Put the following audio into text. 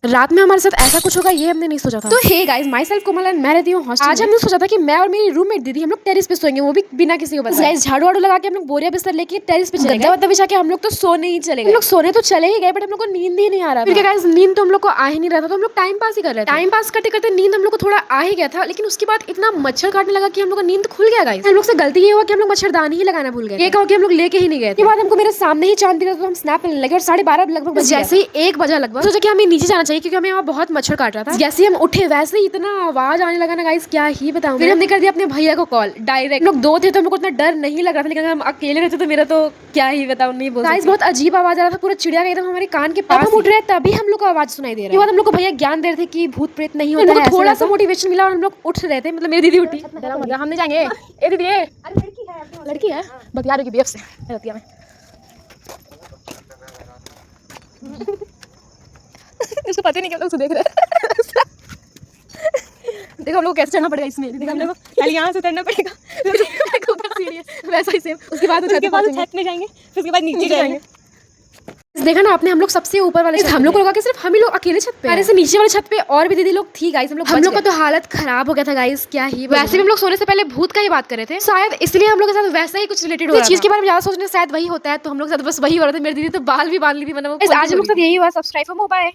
रात में हमारे साथ ऐसा कुछ होगा ये हमने नहीं सोचा था। तो hey guys, myself Komal and मैं रहती हूँ हॉस्टल। आज हमने सोचा था कि मैं और मेरी रूममेट दीदी हम लोग टेरिस पे सोएंगे, वो भी बिना किसी को बताए। गाइस झाड़ू वाड़ू लगा के हम लोग बोरिया बिस्तर लेके टेरिस पे चले गए। बिछा के हम लोग तो सोने ही चले गए। हम लोग सोने तो चले ही गए बट हम लोग को नींद ही नहीं आ रहा था। गाइस नींद तो हम लोग को आ ही नहीं रहा था, तो हम लोग टाइम पास ही कर रहे थे। टाइम पास करते करते नींद हम लोग को थोड़ा आ ही गया था, लेकिन उसके बाद इतना मच्छर काटने लगा कि हम लोग को नींद खुल गया। गाइस हम लोग से गलती ये हुआ कि हम लोग मच्छरदानी ही लगाना भूल गए। ये कहो कि हम लोग लेके ही नहीं गए। बाद हमको मेरे सामने ही चांद दिखा तो हम स्नैप लेने लगे और 12:30 लगभग जैसे ही 1 बजा लगभग सोचा कि हमें नीचे जाना चाहिए क्योंकि हमें यहाँ बहुत मच्छर काट रहा था। जैसे हम उठे वैसे ही इतना आवाज आने लगा ना गाइस, क्या ही बताऊं। फिर हमने कर दिया अपने भैया को कॉल डायरेक्ट। लोग 2 थे तो हमको इतना डर नहीं लग रहा था, लेकिन हम अकेले रहते तो मेरा तो क्या ही बताऊं, नहीं बोल गाइस। बहुत अजीब आवाज आ रहा था, पूरा चिड़िया का एकदम हमारे कान के पास। हम उठ रहे तभी हम लोग को आवाज सुनाई दे रहा है। हम लोग को भैया ज्ञान दे रहे थे कि भूत प्रेत नहीं होता है। थोड़ा सा मोटिवेशन मिला और हम लोग उठ रहे थे, मतलब मेरी दीदी उठी। हम नहीं जाएंगे। ए दीदी, लड़की है बतिया रही बीएफ से रहती है। इसको पता नहीं क्या लोग देख रहे हैं। देखो हम लोग कैसे चढ़ना पड़ेगा इसमें। देखो हम लोग पहले यहाँ से उतरना पड़ेगा, वैसा ही सेम। उसके बाद छत में जाएंगे, फिर उसके बाद नीचे जाएंगे। देखा ना आपने, हम लोग सबसे ऊपर वाले हम लोग को लगा कि सिर्फ हम ही लोग अकेले छत पे। अरे से नीचे वाले छत पे और भी दीदी लोग थी गाइस। हम लोग का तो हालत खराब हो गया था गाइस, क्या ही। वैसे भी हम लोग सोने से पहले भूत का ही बात कर रहे थे, शायद इसलिए हम लोग के साथ वैसा ही कुछ रिलेटेड हुआ। चीज के बारे में ज्यादा सोचने शायद वही होता है, तो हम लोग साथ बस वही हो रहा था। मेरी दीदी तो बाल भी बांध ली थी, मतलब आज हम लोग साथ यही हुआ। Subscribe for more, bye.